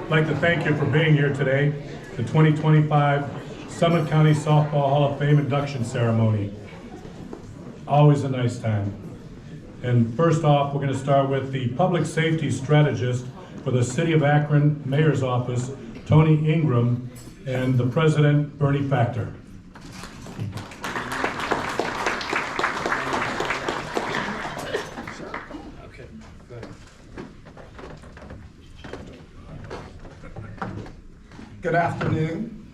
I'd like to thank you for being here today, the 2025 Summit County Softball Hall of Fame induction ceremony. Always a nice time. And first off, we're going to start with the public safety strategist for the City of Akron Mayor's Office, Tony Ingram, and the President, Bernie Factor. Good afternoon.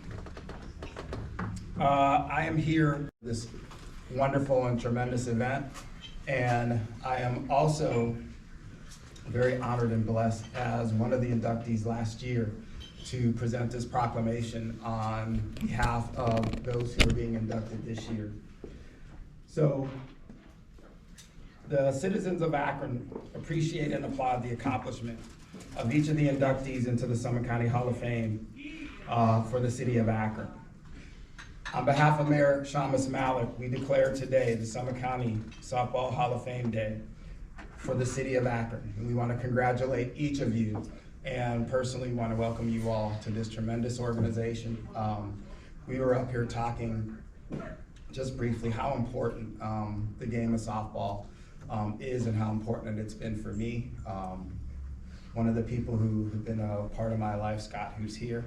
I am here for this wonderful and tremendous event, and I am also very honored and blessed as one of the inductees last year to present this proclamation on behalf of those who are being inducted this year. So, the citizens of Akron appreciate and applaud the accomplishment of each of the inductees into the Summit County Hall of Fame for the City of Akron. On behalf of Mayor Shamus Malik, we declare today the Summit County Softball Hall of Fame Day for the City of Akron. And we want to congratulate each of you and personally want to welcome you all to this tremendous organization. We were up here talking just briefly how important the game of softball is and how important it's been for me. One of the people who have been a part of my life, Scott, who's here,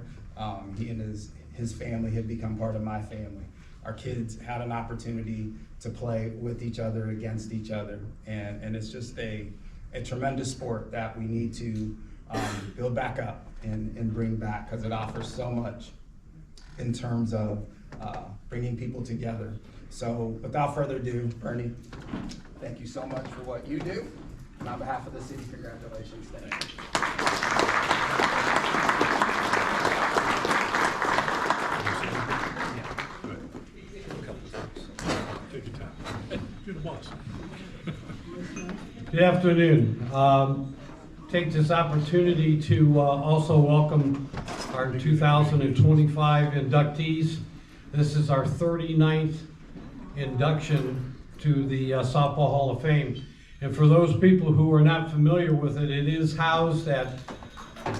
he and his family have become part of my family. Our kids had an opportunity to play with each other, against each other, and it's just a tremendous sport that we need to build back up and bring back, because it offers so much in terms of bringing people together. So without further ado, Bernie, thank you so much for what you do. And on behalf of the city, congratulations. Thank you. Good afternoon. Take this opportunity to also welcome our 2025 inductees. This is our 39th induction to the Softball Hall of Fame. And for those people who are not familiar with it, it is housed at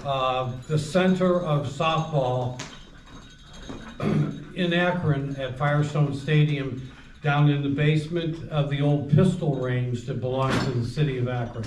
the center of softball in Akron at Firestone Stadium, down in the basement of the old pistol range that belongs to the City of Akron.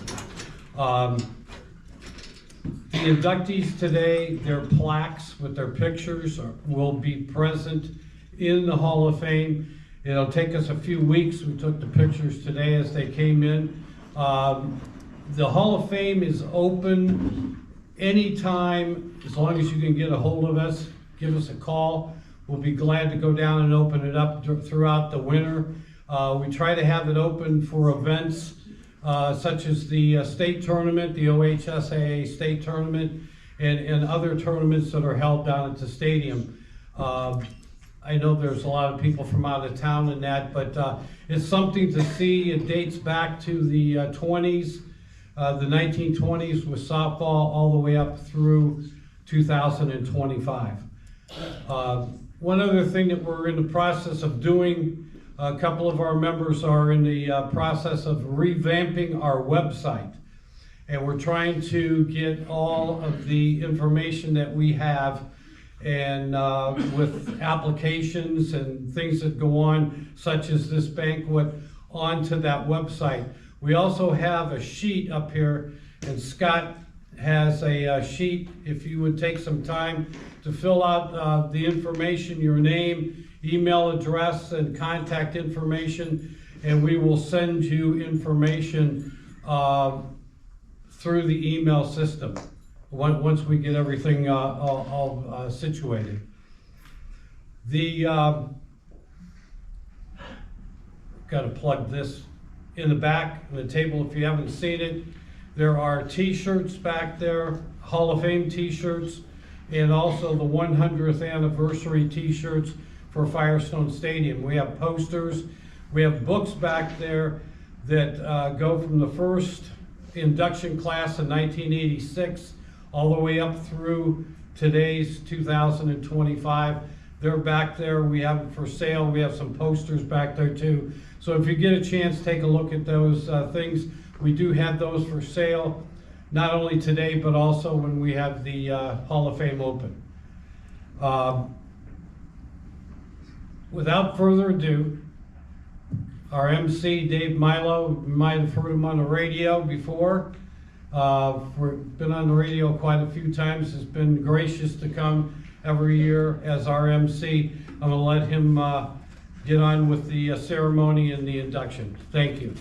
The inductees today, their plaques with their pictures will be present in the Hall of Fame. It'll take us a few weeks. We took the pictures today as they came in. The Hall of Fame is open anytime, as long as you can get a hold of us, give us a call. We'll be glad to go down and open it up throughout the winter. We try to have it open for events such as the state tournament, the OHSAA state tournament, and other tournaments that are held down at the stadium. I know there's a lot of people from out of town in that, but it's something to see. It dates back to the 20s, the 1920s with softball, all the way up through 2025. One other thing that we're in the process of doing, a couple of our members are in the process of revamping our website. And we're trying to get all of the information that we have, and with applications and things that go on, such as this banquet, onto that website. We also have a sheet up here, and Scott has a sheet. If you would take some time to fill out the information, your name, email address, and contact information, and we will send you information through the email system once we get everything all situated. Got to plug this in the back on the table if you haven't seen it. There are t-shirts back there, Hall of Fame t-shirts, and also the 100th anniversary t-shirts for Firestone Stadium. We have posters, we have books back there that go from the first induction class in 1986 all the way up through today's 2025. They're back there. We have them for sale. We have some posters back there too. So if you get a chance, take a look at those things. We do have those for sale. not only today, but also when we have the Hall of Fame open. Without further ado, our MC, Dave Milo, you might have heard him on the radio before. We've been on the radio quite a few times. Has been gracious to come every year as our MC. I'm gonna let him get on with the ceremony and the induction. Thank you.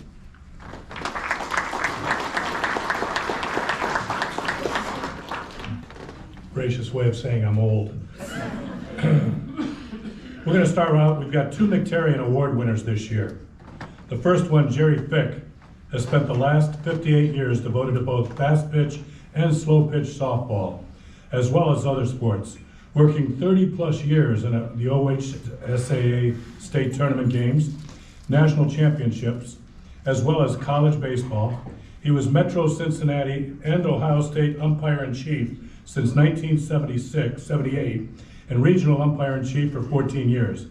Gracious way of saying I'm old. We're going to start out, we've got 2 Miktarian Award winners this year. The first one, Jerry Fick, has spent the last 58 years devoted to both fast-pitch and slow-pitch softball, as well as other sports, working 30-plus years in the OHSAA state tournament games, national championships, as well as college baseball. He was Metro Cincinnati and Ohio State umpire-in-chief since 1978 and regional umpire-in-chief for 14 years.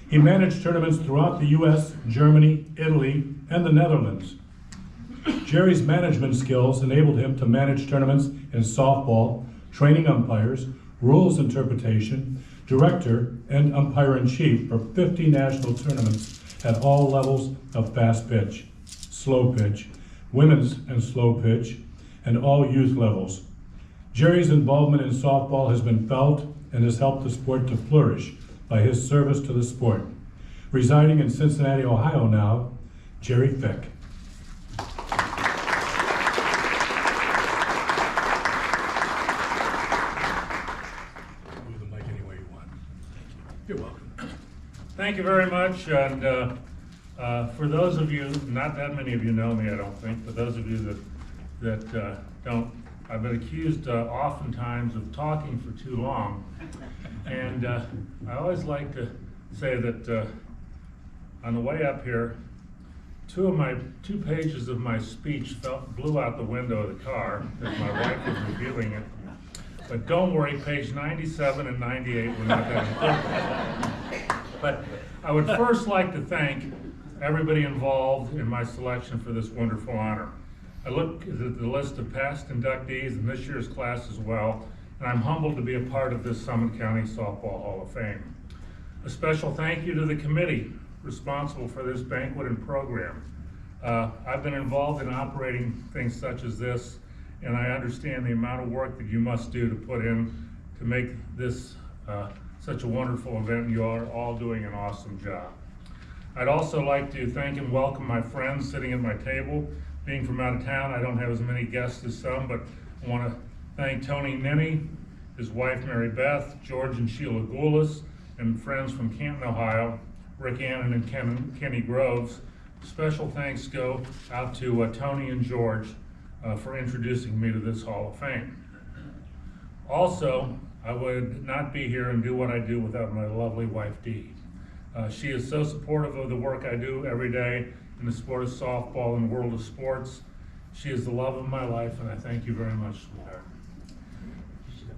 He managed tournaments throughout the US, Germany, Italy, and the Netherlands. Jerry's management skills enabled him to manage tournaments in softball, training umpires, rules interpretation, director, and umpire-in-chief for 50 national tournaments at all levels of fast pitch, slow pitch, women's and slow pitch, and all youth levels. Jerry's involvement in softball has been felt and has helped the sport to flourish by his service to the sport. Residing in Cincinnati, Ohio now, Jerry Fick. Move the mic any way you want. You're welcome. Thank you very much, and for those of you, not that many of you know me, I don't think, but those of you that don't, I've been accused oftentimes of talking for too long, and I always like to say that on the way up here, 2 pages of my speech blew out the window of the car as my wife was reviewing it. But don't worry, page 97 and 98 were not that important. But I would first like to thank everybody involved in my selection for this wonderful honor. I look at the list of past inductees in this year's class as well, and I'm humbled to be a part of this Summit County Softball Hall of Fame. A special thank you to the committee responsible for this banquet and program. I've been involved in operating things such as this, and I understand the amount of work that you must do to put in to make this such a wonderful event, and you are all doing an awesome job. I'd also like to thank and welcome my friends sitting at my table. Being from out of town, I don't have as many guests as some, but I want to thank Tony Ninny, his wife Mary Beth, George and Sheila Goulis, and friends from Canton, Ohio, Rick Annan and Kenny Groves. Special thanks go out to Tony and George for introducing me to this Hall of Fame. Also, I would not be here and do what I do without my lovely wife, Dee. She is so supportive of the work I do every day in the sport of softball and the world of sports. She is the love of my life, and I thank you very much, sweetheart.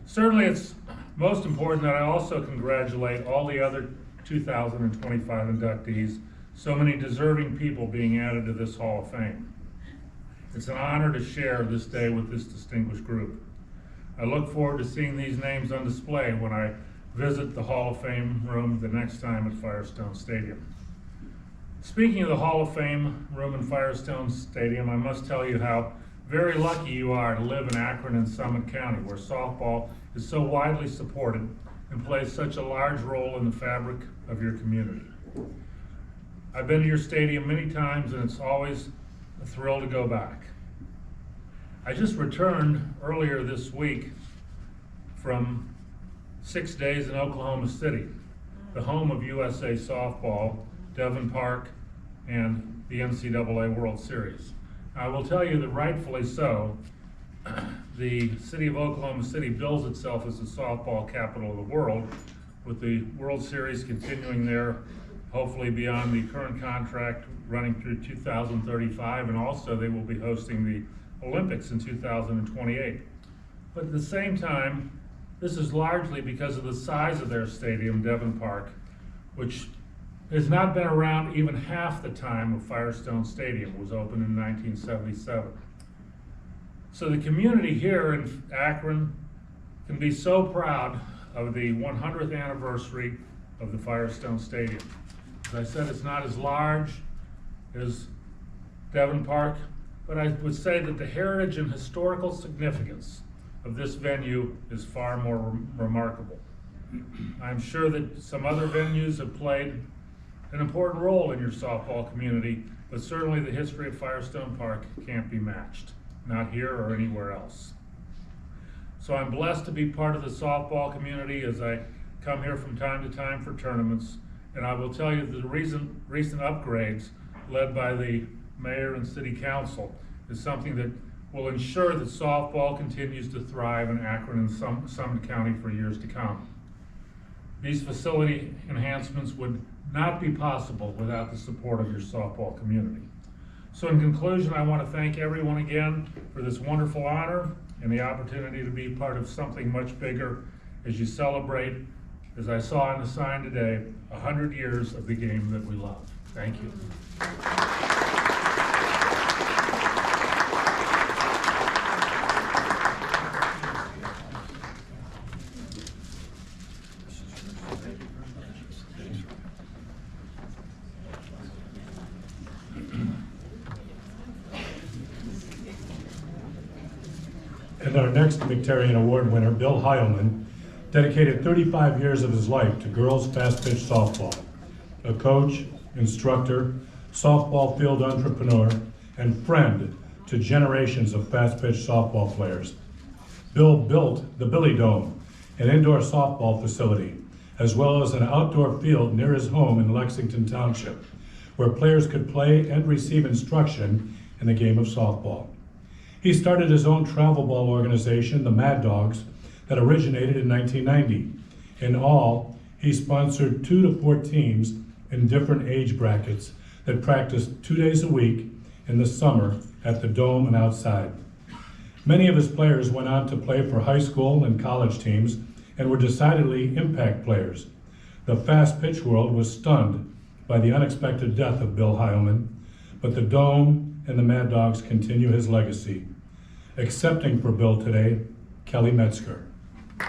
Certainly, it's most important that I also congratulate all the other 2025 inductees, so many deserving people being added to this Hall of Fame. It's an honor to share this day with this distinguished group. I look forward to seeing these names on display when I visit the Hall of Fame room the next time at Firestone Stadium. Speaking of the Hall of Fame room in Firestone Stadium, I must tell you how very lucky you are to live in Akron and Summit County, where softball is so widely supported and plays such a large role in the fabric of your community. I've been to your stadium many times, and it's always a thrill to go back. I just returned earlier this week from 6 days in Oklahoma City, the home of USA Softball, Devon Park, and the NCAA World Series. I will tell you that rightfully so, the city of Oklahoma City bills itself as the softball capital of the world, with the World Series continuing there, hopefully beyond the current contract running through 2035, and also they will be hosting the Olympics in 2028. But at the same time, this is largely because of the size of their stadium, Devon Park, which has not been around even half the time of Firestone Stadium. It was opened in 1977. So the community here in Akron can be so proud of the 100th anniversary of the Firestone Stadium. As I said, it's not as large as Devon Park, but I would say that the heritage and historical significance of this venue is far more remarkable. I'm sure that some other venues have played an important role in your softball community, but certainly the history of Firestone Park can't be matched, not here or anywhere else. So I'm blessed to be part of the softball community as I come here from time to time for tournaments, and I will tell you that the recent upgrades led by the mayor and city council is something that will ensure that softball continues to thrive in Akron and Summit County for years to come. These facility enhancements would not be possible without the support of your softball community. So in conclusion, I want to thank everyone again for this wonderful honor and the opportunity to be part of something much bigger as you celebrate, as I saw in the sign today, 100 years of the game that we love. Thank you. And our next Miktarian Award winner, Bill Hileman, dedicated 35 years of his life to girls fast-pitch softball. A coach, instructor, softball field entrepreneur, and friend to generations of fast-pitch softball players. Bill built the Billy Dome, an indoor softball facility, as well as an outdoor field near his home in Lexington Township, where players could play and receive instruction in the game of softball. He started his own travel ball organization, the Mad Dogs, that originated in 1990. In all, he sponsored 2 to 4 teams in different age brackets that practiced 2 days a week in the summer at the Dome and outside. Many of his players went on to play for high school and college teams and were decidedly impact players. The fast pitch world was stunned by the unexpected death of Bill Hileman, but the Dome and the Mad Dogs continue his legacy. Accepting for Bill today, Kelly Metzger. All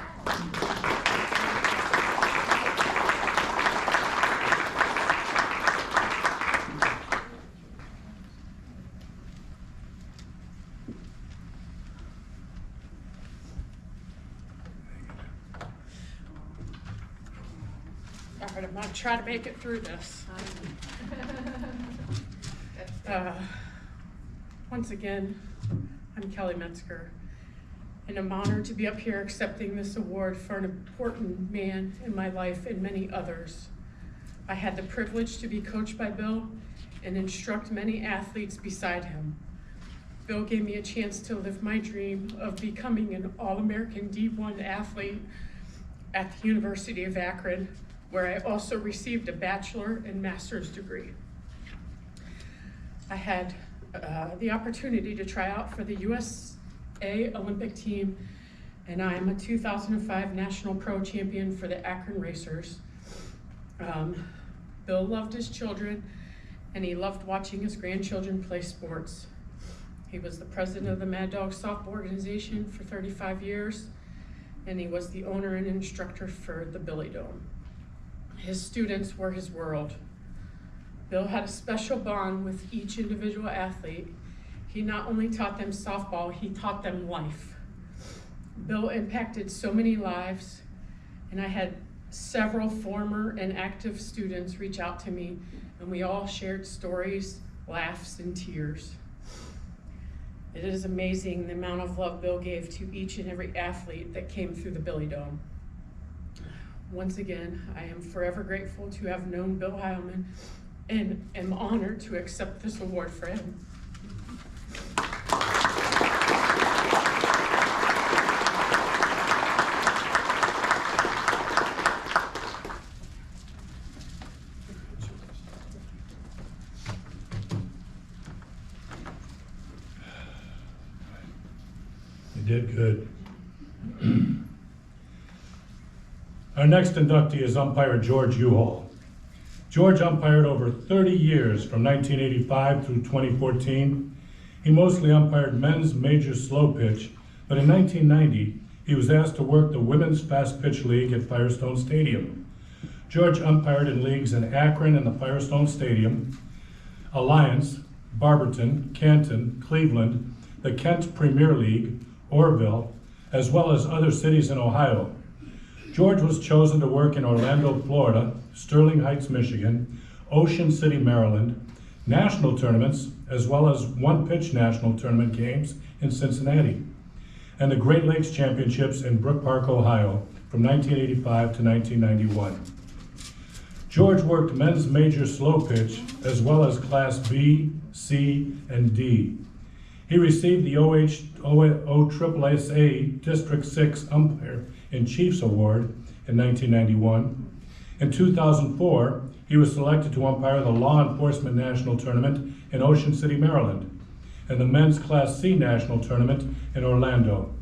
right, I'm gonna try to make it through this. Once again, I'm Kelly Metzger, and I'm honored to be up here accepting this award for an important man in my life and many others. I had the privilege to be coached by Bill and instruct many athletes beside him. Bill gave me a chance to live my dream of becoming an All-American D1 athlete at the University of Akron, where I also received a bachelor and master's degree. I had the opportunity to try out for the USA Olympic team, and I am a 2005 National Pro Champion for the Akron Racers. Bill loved his children, and he loved watching his grandchildren play sports. He was the president of the Mad Dog Softball Organization for 35 years, and he was the owner and instructor for the Billy Dome. His students were his world. Bill had a special bond with each individual athlete. He not only taught them softball, he taught them life. Bill impacted so many lives, and I had several former and active students reach out to me, and we all shared stories, laughs, and tears. It is amazing the amount of love Bill gave to each and every athlete that came through the Billy Dome. Once again, I am forever grateful to have known Bill Hileman and am honored to accept this award for him. You did good. Our next inductee is umpire George Uhall. George umpired over 30 years from 1985 through 2014. He mostly umpired men's major slow pitch, but in 1990, he was asked to work the Women's Fastpitch League at Firestone Stadium. George umpired in leagues in Akron and the Firestone Stadium, Alliance, Barberton, Canton, Cleveland, the Kent Premier League, Orville, as well as other cities in Ohio. George was chosen to work in Orlando, Florida, Sterling Heights, Michigan, Ocean City, Maryland, national tournaments, as well as one-pitch national tournament games in Cincinnati, and the Great Lakes Championships in Brook Park, Ohio, from 1985 to 1991. George worked men's major slow pitch, as well as Class B, C, and D. He received the OAASA District 6 Umpire in Chiefs Award in 1991. In 2004, he was selected to umpire the Law Enforcement National Tournament in Ocean City, Maryland, and the Men's Class C National Tournament in Orlando.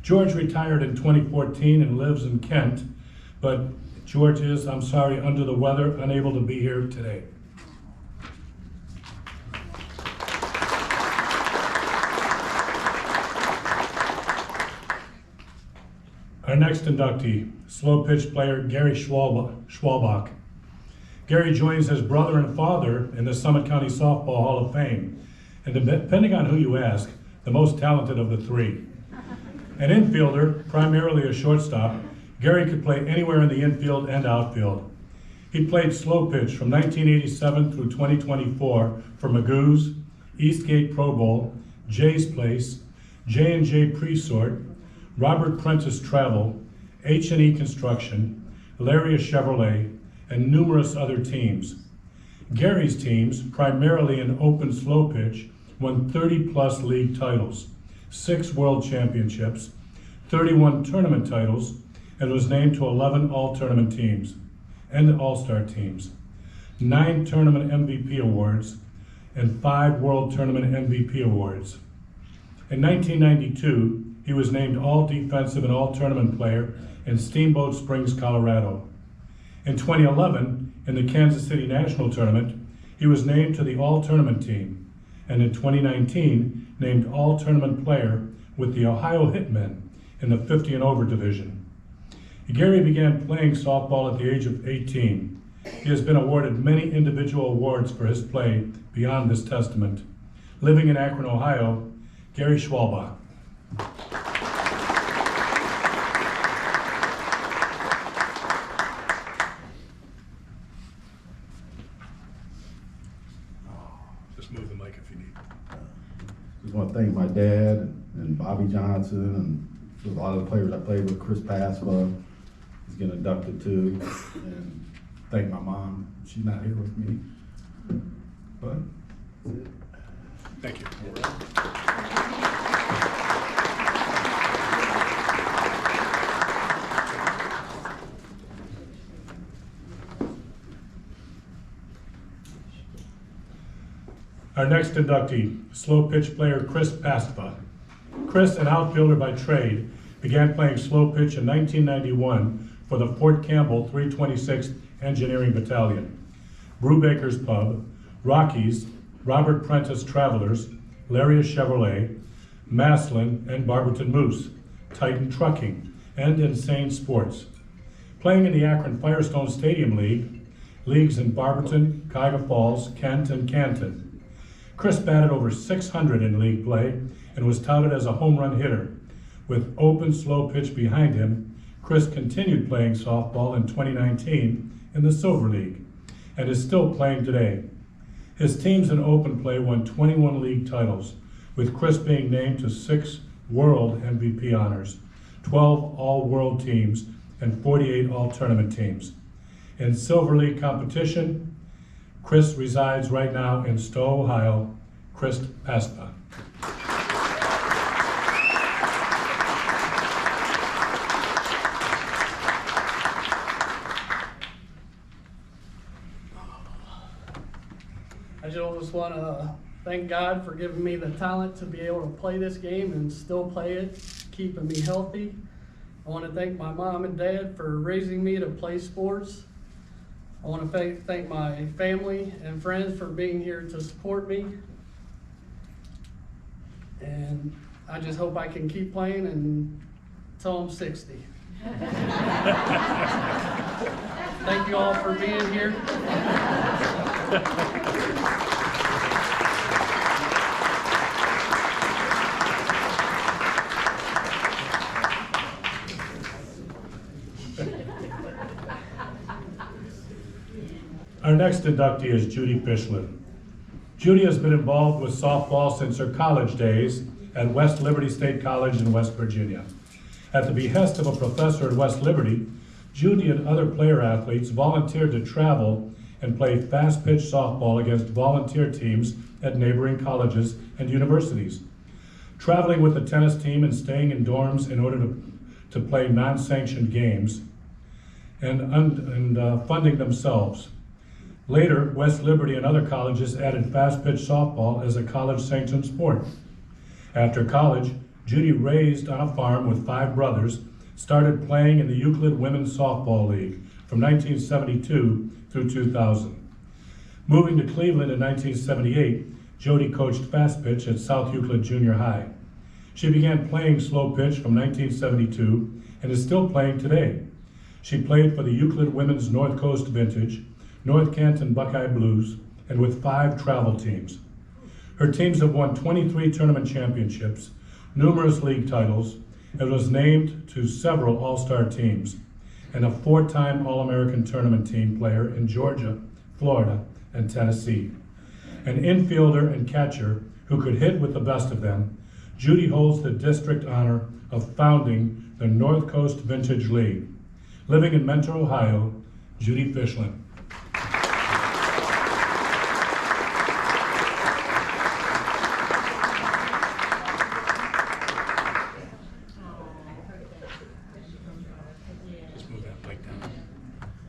George retired in 2014 and lives in Kent, but George is, I'm sorry, under the weather, unable to be here today. Our next inductee, slow pitch player Gary Schwalbach. Gary joins his brother and father in the Summit County Softball Hall of Fame, and depending on who you ask, the most talented of the three. An infielder, primarily a shortstop, Gary could play anywhere in the infield and outfield. He played slow pitch from 1987 through 2024 for Magoo's, Eastgate Pro Bowl, Jay's Place, J&J Presort, Robert Prentice Travel, H&E Construction, Laria Chevrolet, and numerous other teams. Gary's teams, primarily in open slow pitch, won 30-plus league titles, 6 world championships, 31 tournament titles, and was named to 11 all-tournament teams and all-star teams, 9 tournament MVP awards, and 5 world tournament MVP awards. In 1992, he was named all-defensive and all-tournament player in Steamboat Springs, Colorado. In 2011, in the Kansas City National Tournament, he was named to the all-tournament team, and in 2019, named all-tournament player with the Ohio Hitmen in the 50 and over division. Gary began playing softball at the age of 18. He has been awarded many individual awards for his play beyond this testament. Living in Akron, Ohio, Gary Schwalbach. Just move the mic if you need. Just want to thank my dad and Bobby Johnson and a lot of the players I played with. Chris Pastva is getting inducted too, and thank my mom. She's not here with me, but Thank you. Our next inductee, slow pitch player Chris Pastva. Chris, an outfielder by trade, began playing slow pitch in 1991 for the Fort Campbell 326th Engineering Battalion, Brubaker's Pub, Rockies, Robert Prentice Travelers, Laria Chevrolet, Maslin, and Barberton Moose, Titan Trucking, and Insane Sports. Playing in the Akron Firestone Stadium League, leagues in Barberton, Cuyahoga Falls, Kent, and Canton. Chris batted over 600 in league play and was touted as a home run hitter. With open slow pitch behind him, Chris continued playing softball in 2019 in the Silver League and is still playing today. His teams in open play won 21 league titles, with Chris being named to 6 world MVP honors, 12 all-world teams, and 48 all-tournament teams. In Silver League competition, Chris resides right now in Stowe, Ohio. Chris Pastva. I just want to thank God for giving me the talent to be able to play this game and still play it, keeping me healthy. I want to thank my mom and dad for raising me to play sports. I want to thank my family and friends for being here to support me. And I just hope I can keep playing until I'm 60. Thank you all for being here. Our next inductee is Judy Fischlin. Judy has been involved with softball since her college days at West Liberty State College in West Virginia. At the behest of a professor at West Liberty, Judy and other player athletes volunteered to travel and play fast-pitch softball against volunteer teams at neighboring colleges and universities. Traveling with the tennis team and staying in dorms in order to play non-sanctioned games and funding themselves. Later, West Liberty and other colleges added fast-pitch softball as a college-sanctioned sport. After college, Judy raised on a farm with 5 brothers, started playing in the Euclid Women's Softball League from 1972 through 2000. Moving to Cleveland in 1978, Judy coached fast-pitch at South Euclid Junior High. She began playing slow pitch from 1972 and is still playing today. She played for the Euclid Women's North Coast Vintage, North Canton Buckeye Blues, and with 5 travel teams. Her teams have won 23 tournament championships, numerous league titles, and was named to several all-star teams, and a 4-time All-American Tournament team player in Georgia, Florida, and Tennessee. An infielder and catcher who could hit with the best of them, Judy holds the district honor of founding the North Coast Vintage League. Living in Mentor, Ohio, Judy Fischlin.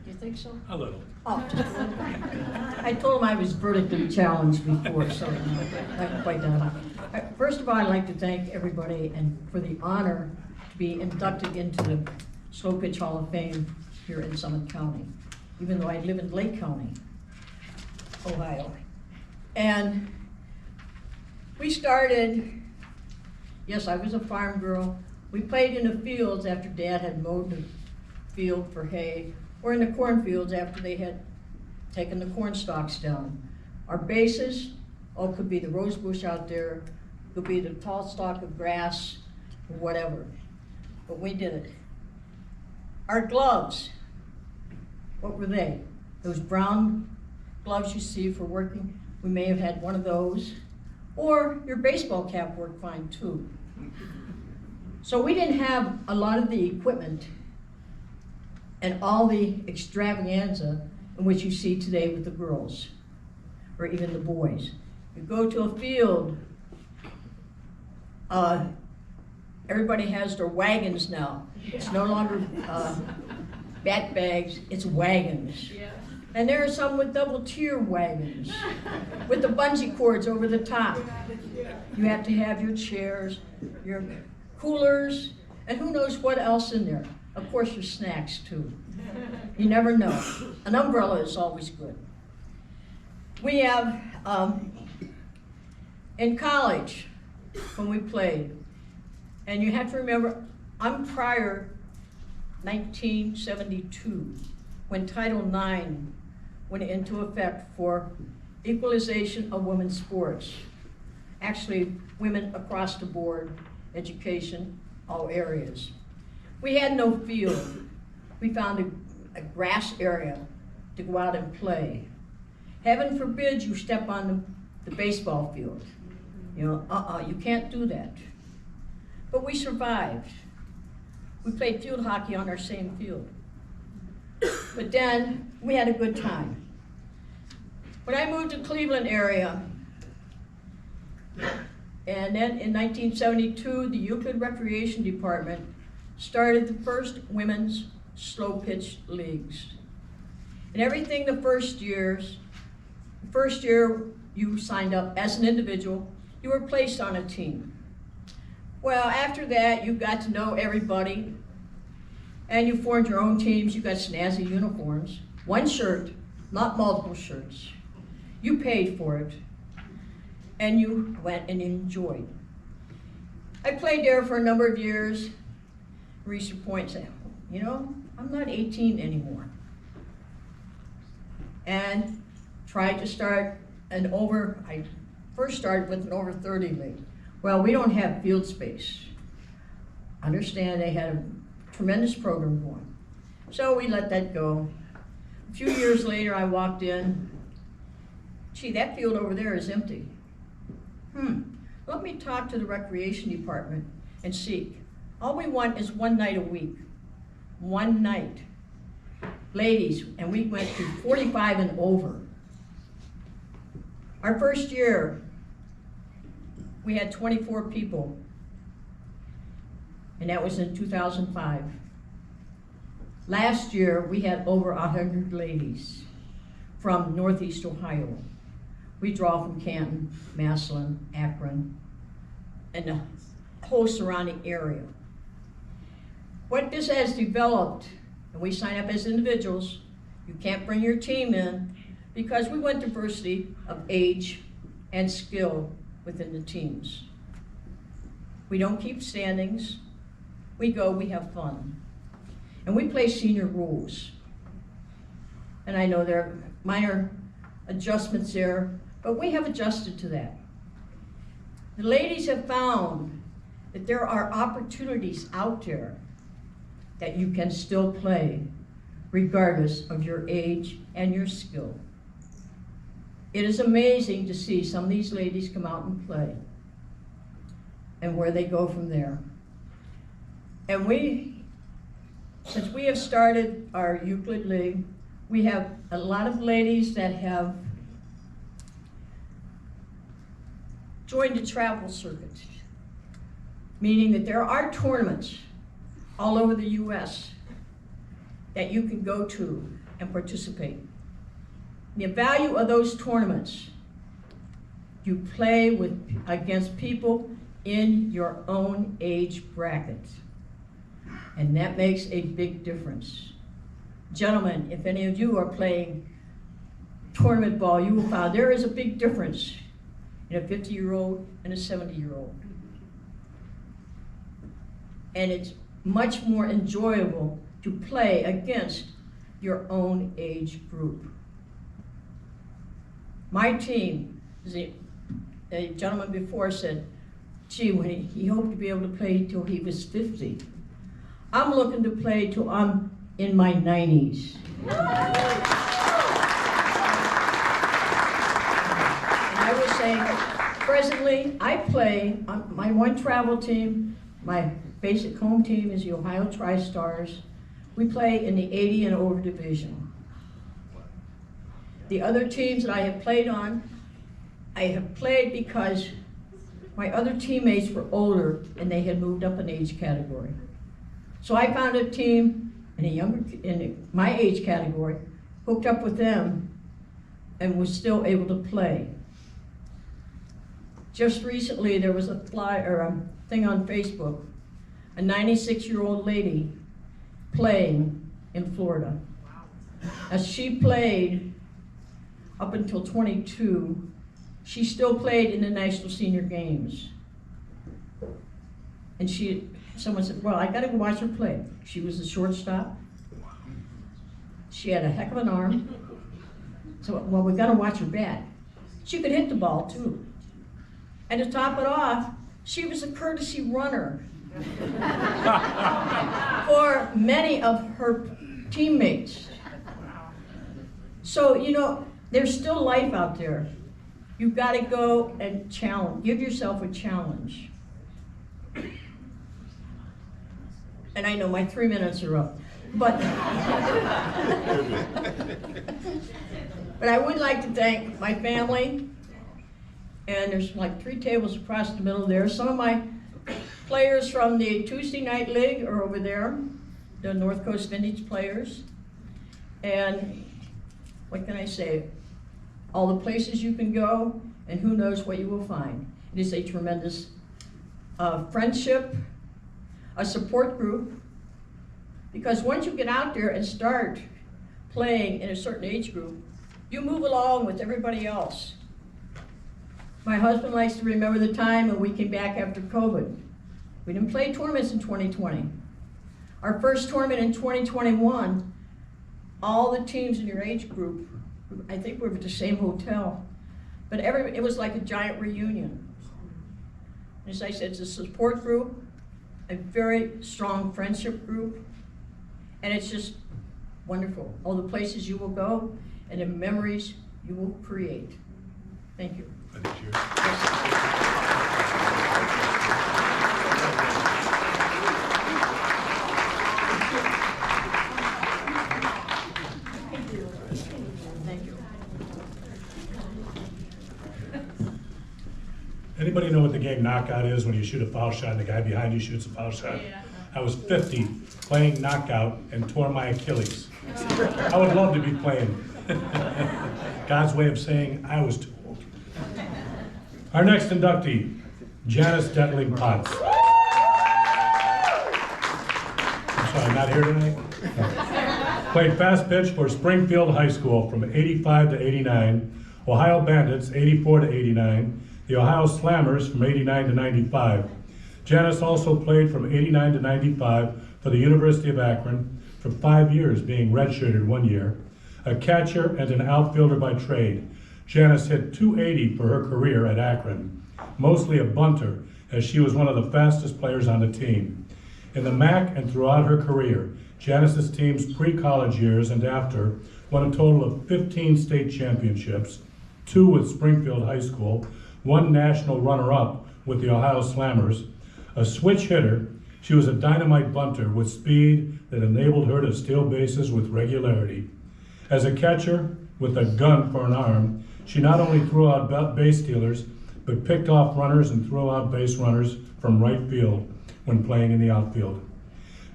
You think so? A little. Oh, just a little. I told him I was vertically challenged before, so not quite that high. First of all, I'd like to thank everybody and for the honor to be inducted into the Slow Pitch Hall of Fame here in Summit County, even though I live in Lake County, Ohio. And we started, yes, I was a farm girl. We played in the fields after Dad had mowed the field for hay, or in the cornfields after they had taken the corn stalks down. Our bases, could be the rose bush out there, could be the tall stalk of grass, or whatever. But we did it. Our gloves, what were they? Those brown gloves you see for working, we may have had one of those. Or your baseball cap worked fine too. So we didn't have a lot of the equipment and all the extravaganza in which you see today with the girls, or even the boys. You go to a field, everybody has their wagons now. It's no longer bat bags, it's wagons. And there are some with double tier wagons, with the bungee cords over the top. You have to have your chairs, your coolers, and who knows what else in there. Of course, your snacks too. You never know. An umbrella is always good. We have, in college, when we played, and you have to remember, I'm prior 1972, when Title IX went into effect for equalization of women's sports. Actually, women across the board, education, all areas. We had no field. We found a grass area to go out and play. Heaven forbid you step on the baseball field. You know, you can't do that. But we survived. We played field hockey on our same field. But then we had a good time. When I moved to Cleveland area, and then in 1972, the Euclid Recreation Department started the first women's slow pitch leagues. And everything the first year you signed up as an individual, you were placed on a team. Well, after that, you got to know everybody, and you formed your own teams. You got snazzy uniforms, one shirt, not multiple shirts. You paid for it, and you went and enjoyed. I played there for a number of years, reached a point saying, you know, I'm not 18 anymore. And tried to start I first started with an over 30 league. Well, we don't have field space. Understand they had a tremendous program going. So we let that go. A few years later, I walked in. Gee, that field over there is empty. Let me talk to the recreation department and see. All we want is one night a week. One night. Ladies, and we went to 45 and over. Our first year, we had 24 people, and that was in 2005. Last year, we had over 100 ladies from Northeast Ohio. We draw from Canton, Massillon, Akron, and the whole surrounding area. What this has developed, and we sign up as individuals, you can't bring your team in, because we want diversity of age and skill within the teams. We don't keep standings. We go, we have fun. And we play senior rules. And I know there are minor adjustments there, but we have adjusted to that. The ladies have found that there are opportunities out there that you can still play regardless of your age and your skill. It is amazing to see some of these ladies come out and play and where they go from there. And since we have started our Euclid League, we have a lot of ladies that have joined the travel circuit, meaning that there are tournaments all over the US that you can go to and participate. The value of those tournaments, you play against people in your own age bracket. And that makes a big difference. Gentlemen, if any of you are playing tournament ball, you will find there is a big difference in a 50-year-old and a 70-year-old. And it's much more enjoyable to play against your own age group. My team, a gentleman before said, gee, when he hoped to be able to play till he was 50. I'm looking to play till I'm in my 90s. And I will say, presently, I play on my one travel team. My basic home team is the Ohio Tri-Stars. We play in the 80 and over division. The other teams that I have played on, I have played because my other teammates were older and they had moved up an age category. So I found a team in my age category, hooked up with them, and was still able to play. Just recently, there was a thing on Facebook, a 96-year-old lady playing in Florida. As she played up until 22, she still played in the National Senior Games. And someone said, well, I gotta go watch her play. She was a shortstop. She had a heck of an arm. So, well, we gotta watch her bat. She could hit the ball too. And to top it off, she was a courtesy runner for many of her teammates. So, you know, there's still life out there. You've got to go and challenge, give yourself a challenge. And I know my 3 minutes are up, but I would like to thank my family, and there's like 3 tables across the middle there. Some of my players from the Tuesday Night League are over there, the North Coast Vintage players. And what can I say? All the places you can go, and who knows what you will find. It is a tremendous friendship, a support group, because once you get out there and start playing in a certain age group, you move along with everybody else. My husband likes to remember the time when we came back after COVID. We didn't play tournaments in 2020. Our first tournament in 2021, all the teams in your age group, I think we were at the same hotel, but it was like a giant reunion. As I said, it's a support group, a very strong friendship group, and it's just wonderful. All the places you will go and the memories you will create. Thank you. Thank you. Anybody know what the game knockout is when you shoot a foul shot and the guy behind you shoots a foul shot? Yeah. I was 50 playing knockout and tore my Achilles. I would love to be playing. God's way of saying I was too old. Our next inductee, Janice Dettling Potts. I'm sorry, not here tonight? No. Played Fastpitch for Springfield High School from 85 to 89, Ohio Bandits 84 to 89, the Ohio Slammers from 89 to 95. Janice also played from 89 to 95 for the University of Akron for 5 years, being redshirted 1 year. A catcher and an outfielder by trade, Janice hit .280 for her career at Akron, mostly a bunter, as she was one of the fastest players on the team. In the MAC and throughout her career, Janice's team's pre-college years and after won a total of 15 state championships, 2 with Springfield High School, 1 national runner-up with the Ohio Slammers. A switch hitter, she was a dynamite bunter with speed that enabled her to steal bases with regularity. As a catcher, with a gun for an arm, she not only threw out base stealers, but picked off runners and threw out base runners from right field when playing in the outfield.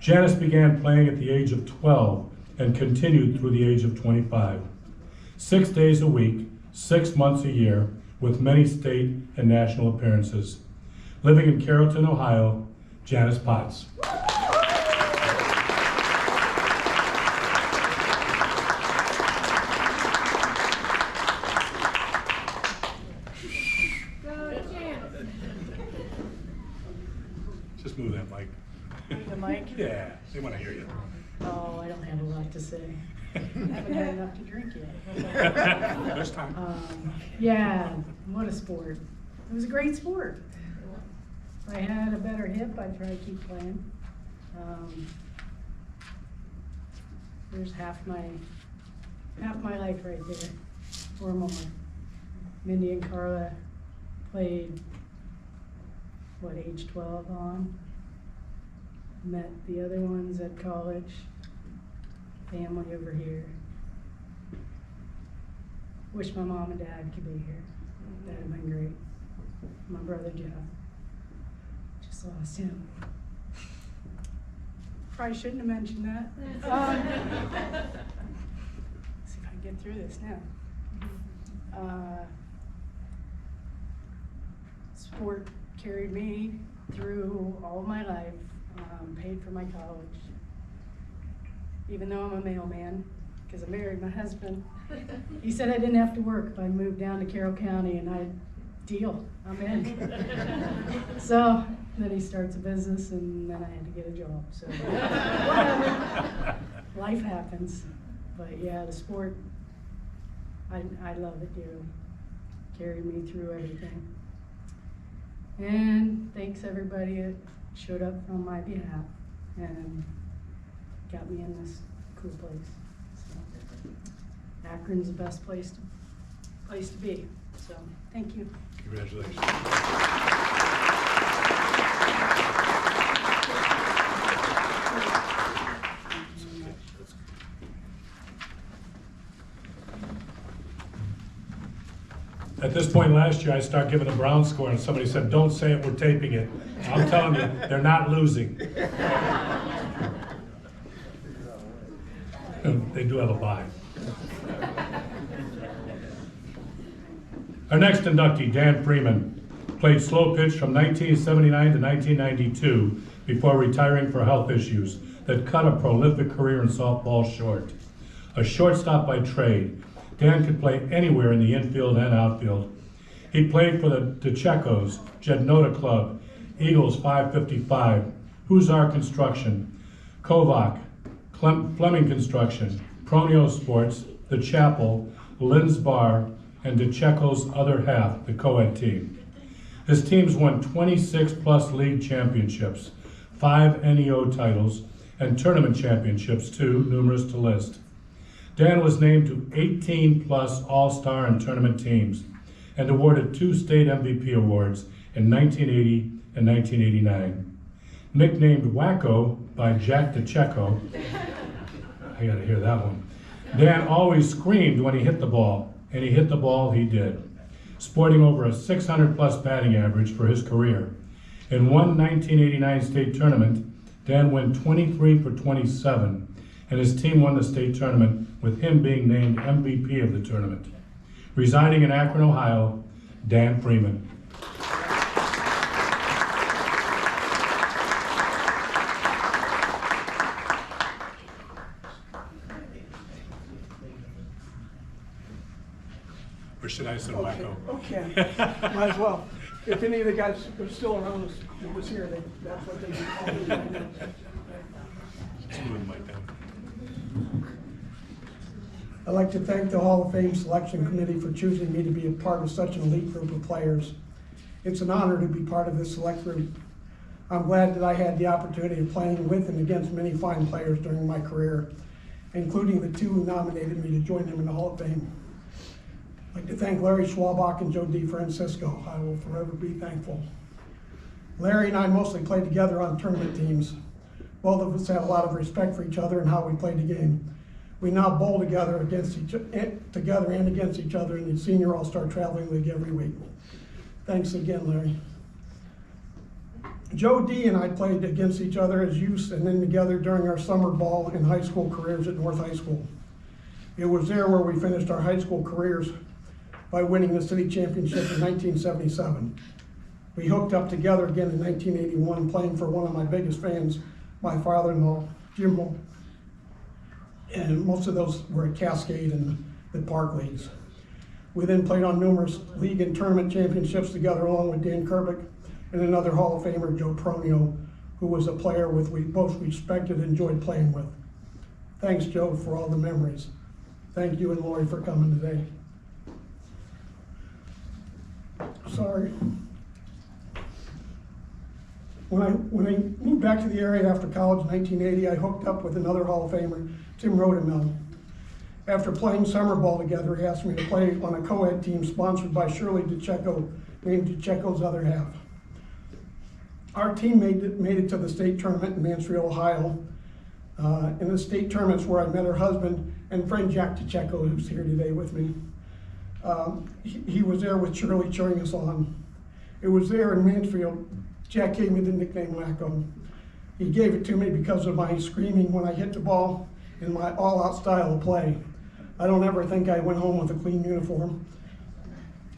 Janice began playing at the age of 12 and continued through the age of 25. 6 days a week, 6 months a year, with many state and national appearances. Living in Carrollton, Ohio, Janice Potts. Just move that mic. The mic? Yeah, they want to hear you. Oh, I don't have a lot to say. I haven't had enough to drink yet. First time. Yeah, what a sport. It was a great sport. If I had a better hip, I'd try to keep playing. There's half my life right there, or more. Mindy and Carla played, what, age 12 on? Met the other ones at college. Family over here. Wish my mom and dad could be here. That'd have been great. My brother Jeff. Just lost him. Probably shouldn't have mentioned that. See if I can get through this now. Sport carried me through all my life, paid for my college. Even though I'm a mailman, because I married my husband, he said I didn't have to work if I moved down to Carroll County, and I deal, I'm in. So then he starts a business, and then I had to get a job. So whatever, life happens. But yeah, the sport, I love it dearly. Carried me through everything. And thanks everybody that showed up on my behalf and got me in this cool place. So, Akron's the best place to be. So thank you. Congratulations. At this point last year, I started giving a Brown score, and somebody said, "Don't say it, we're taping it." I'm telling you, they're not losing. They do have a bye. Our next inductee, Dan Freeman, played slow pitch from 1979 to 1992 before retiring for health issues that cut a prolific career in softball short. A shortstop by trade, Dan could play anywhere in the infield and outfield. He played for the DeChecos, Jednota Club, Eagles 555, Huzar Construction, Kovac, Fleming Construction, Pronio Sports, The Chapel, Lynn's Bar, and DeCheco's other half, the co-ed team. His teams won 26 plus league championships, 5 NEO titles, and tournament championships too, numerous to list. Dan was named to 18 plus all-star and tournament teams and awarded 2 state MVP awards in 1980 and 1989. Nicknamed Wacko by Jack DeCheco, I gotta hear that one. Dan always screamed when he hit the ball, and he hit the ball he did, sporting over a 600 plus batting average for his career. In one 1989 state tournament, Dan went 23 for 27, and his team won the state tournament with him being named MVP of the tournament. Residing in Akron, Ohio, Dan Freeman. Or should I say Wacko? Okay, might as well. If any of the guys are still around that was here, that's what they do. I'd like to thank the Hall of Fame Selection Committee for choosing me to be a part of such an elite group of players. It's an honor to be part of this select group. I'm glad that I had the opportunity of playing with and against many fine players during my career, including the 2 who nominated me to join them in the Hall of Fame. I'd like to thank Larry Schwalbach and Judy. I will forever be thankful. Larry and I mostly played together on tournament teams. Both of us had a lot of respect for each other and how we played the game. We now bowl together and against each other in the Senior All-Star Traveling League every week. Thanks again, Larry. Joe D and I played against each other as youths and then together during our summer ball and high school careers at North High School. It was there where we finished our high school careers by winning the city championship in 1977. We hooked up together again in 1981, playing for one of my biggest fans, my father-in-law, Jimbo. And most of those were at Cascade and the Park Leagues. We then played on numerous league and tournament championships together along with Dan Kerbick and another Hall of Famer, Joe Pronio, who was a player we both respected and enjoyed playing with. Thanks, Joe, for all the memories. Thank you and Lori for coming today. Sorry. When I moved back to the area after college in 1980, I hooked up with another Hall of Famer, Tim Rodemel. After playing summer ball together, he asked me to play on a co-ed team sponsored by Shirley DeCheco, named DeCheco's other half. Our team made it to the state tournament in Mansfield, Ohio. In the state tournaments where I met her husband and friend Jack DeCheco, who's here today with me. He was there with Shirley cheering us on. It was there in Mansfield, Jack gave me the nickname Wacko. He gave it to me because of my screaming when I hit the ball and my all-out style of play. I don't ever think I went home with a clean uniform.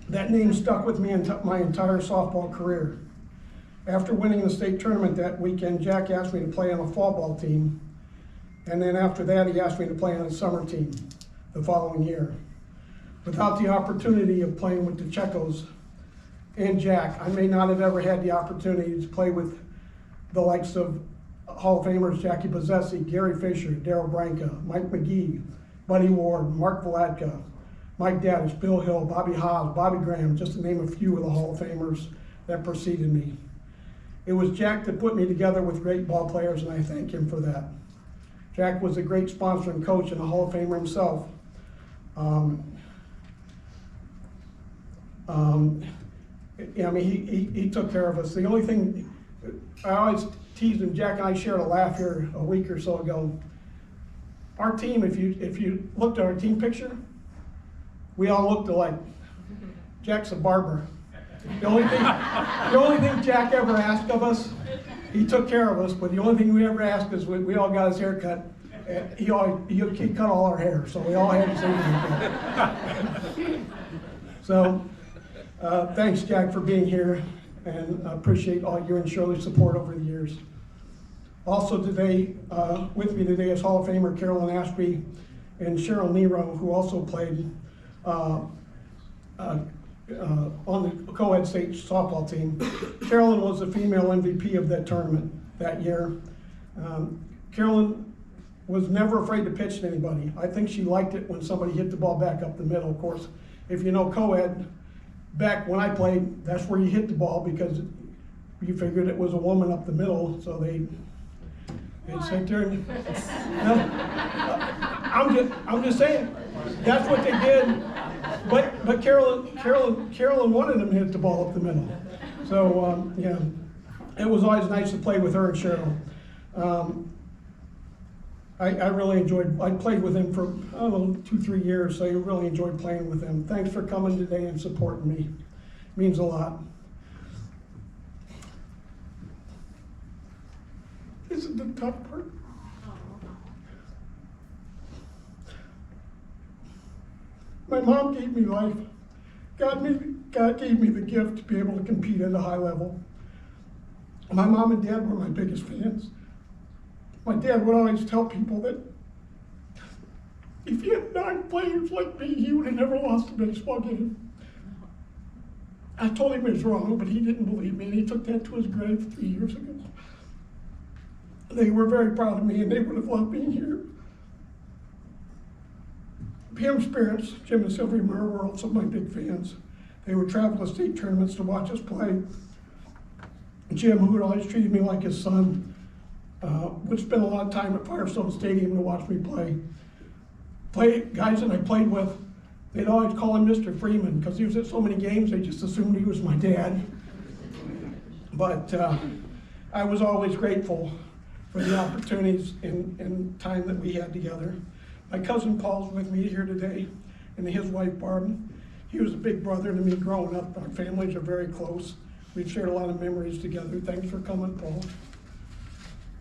That name stuck with me my entire softball career. After winning the state tournament that weekend, Jack asked me to play on a fall ball team. And then after that, he asked me to play on a summer team the following year. Without the opportunity of playing with the Checos and Jack, I may not have ever had the opportunity to play with the likes of Hall of Famers Jackie Possessi, Gary Fisher, Darryl Branca, Mike McGee, Buddy Ward, Mark Vladka, Mike Daddish, Bill Hill, Bobby Haas, Bobby Graham, just to name a few of the Hall of Famers that preceded me. It was Jack that put me together with great ball players, and I thank him for that. Jack was a great sponsor and coach and a Hall of Famer himself. I mean, he took care of us. The only thing, I always teased him, Jack and I shared a laugh here a week or so ago. Our team, if you looked at our team picture, we all looked alike. Jack's a barber. The only thing Jack ever asked of us, he took care of us, but the only thing we ever asked is we all got his hair cut. He cut all our hair, so we all had the same haircut. So, thanks, Jack, for being here, and I appreciate all your and Shirley's support over the years. Also today, with me today is Hall of Famer Carolyn Ashby and Cheryl Nero, who also played on the co-ed state softball team. Carolyn was the female MVP of that tournament that year. Carolyn was never afraid to pitch to anybody. I think she liked it when somebody hit the ball back up the middle. Of course, if you know co-ed, back when I played, that's where you hit the ball because you figured it was a woman up the middle, so they'd sit there and, I'm just saying, that's what they did. But Carolyn wanted them to hit the ball up the middle. So, yeah, it was always nice to play with her and Cheryl. I really enjoyed, I played with him for, I don't know, 2-3 years, so I really enjoyed playing with him. Thanks for coming today and supporting me. It means a lot. This is the tough part. My mom gave me life. God gave me the gift to be able to compete at a high level. My mom and dad were my biggest fans. My dad would always tell people that if he had 9 players like me, he would have never lost a baseball game. I told him he was wrong, but he didn't believe me, and he took that to his grave 3 years ago. They were very proud of me, and they would have loved being here. Pam's parents, Jim and Sylvia Murr, were also my big fans. They would travel to state tournaments to watch us play. Jim, who had always treated me like his son, would spend a lot of time at Firestone Stadium to watch me play. Guys that I played with, they'd always call him Mr. Freeman because he was at so many games, they just assumed he was my dad. But I was always grateful for the opportunities and time that we had together. My cousin Paul's with me here today, and his wife Barb. He was a big brother to me growing up. Our families are very close. We've shared a lot of memories together. Thanks for coming, Paul.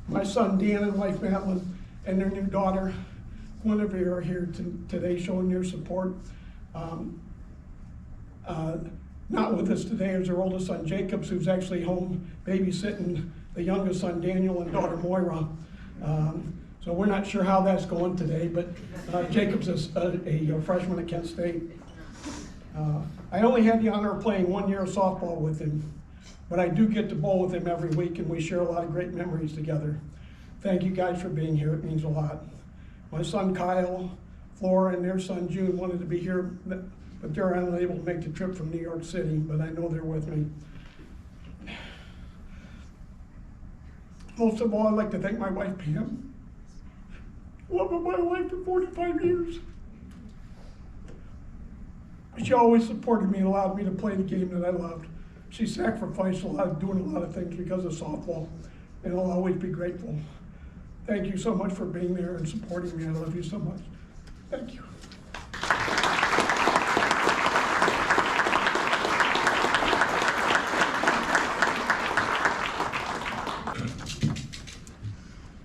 My son Dan and wife Madeline and their new daughter Guinevere are here today showing their support. Not with us today is their oldest son Jacobs, who's actually home babysitting the youngest son Daniel and daughter Moira. So we're not sure how that's going today, but Jacobs is a freshman at Kent State. I only had the honor of playing 1 year of softball with him, but I do get to bowl with him every week, and we share a lot of great memories together. Thank you guys for being here. It means a lot. My son Kyle, Flora, and their son June wanted to be here, but they're unable to make the trip from New York City, but I know they're with me. Most of all, I'd like to thank my wife, Pam. Love of my life for 45 years. She always supported me and allowed me to play the game that I loved. She sacrificed doing a lot of things because of softball, and I'll always be grateful. Thank you so much for being there and supporting me. I love you so much. Thank you.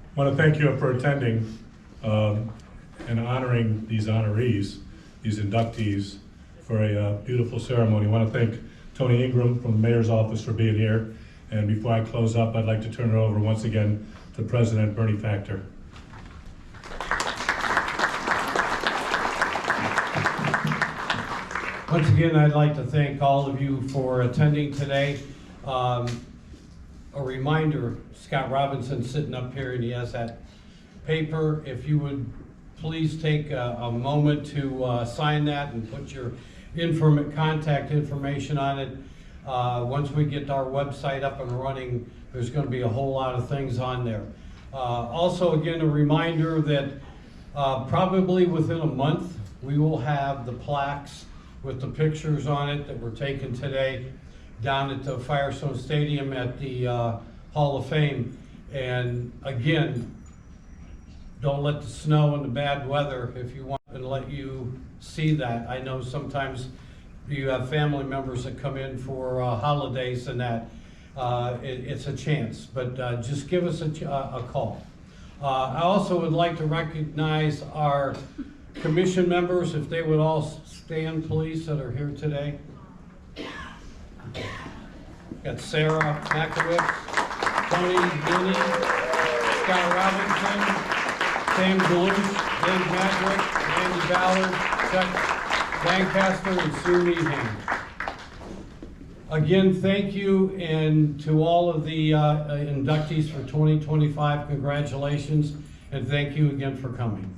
I want to thank you for attending and honoring these honorees, these inductees, for a beautiful ceremony. I want to thank Tony Ingram from the Mayor's Office for being here. And before I close up, I'd like to turn it over once again to President Bernie Factor. Once again, I'd like to thank all of you for attending today. A reminder, Scott Robinson's sitting up here and he has that paper. If you would please take a moment to sign that and put your contact information on it. Once we get our website up and running, there's going to be a whole lot of things on there. Also, again, a reminder that probably within a month, we will have the plaques with the pictures on it that were taken today down at the Firestone Stadium at the Hall of Fame. And again, don't let the snow and the bad weather, if you want, and let you see that. I know sometimes you have family members that come in for holidays and that. It's a chance, but just give us a call. I also would like to recognize our commission members, if they would all stand, please, that are here today. Got Sarah Makowicz, Tony Guinea, Scott Robinson, Sam Galush, Dan Madrick, Andy Ballard, Chuck Lancaster, and Sue Meehan. Again, thank you, and to all of the inductees for 2025, congratulations, and thank you again for coming.